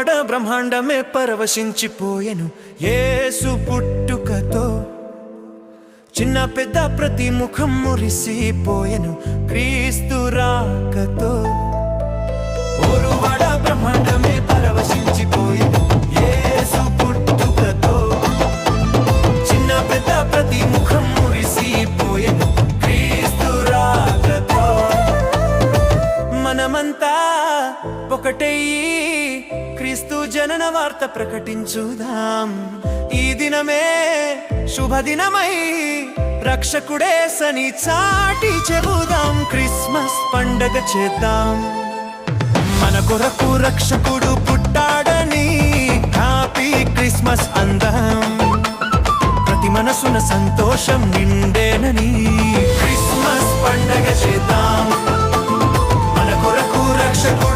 ఊరువాడ బ్రహ్మాండమే పరవశించిపోయెను యేసు పుట్టుకతో చిన్న పెద్ద ప్రతి ముఖం మురిసిపోయెను క్రీస్తు రాకతో ఊరువాడ బ్రహ్మాండమే పరవశించిపోయెను యేసు పుట్టుకతో చిన్న పెద్ద ప్రతి ముఖం మురిసిపోయెను క్రీస్తు రాకతో మనమంతా ఒకటయ్యి క్రీస్తు జనన వార్త ప్రకటించుదాం ఈ దినమే శుభదినమై రక్షకుడేసని చాటి చెబుదాం క్రిస్మస్ పండగ చేద్దాం మన కొరకు రక్షకుడు పుట్టాడని హ్యాపీ క్రిస్మస్ అందాం ప్రతి మనసున సంతోషం నిండేనని క్రిస్మస్ పండగ చేద్దాం మన కొరకు రక్షకుడు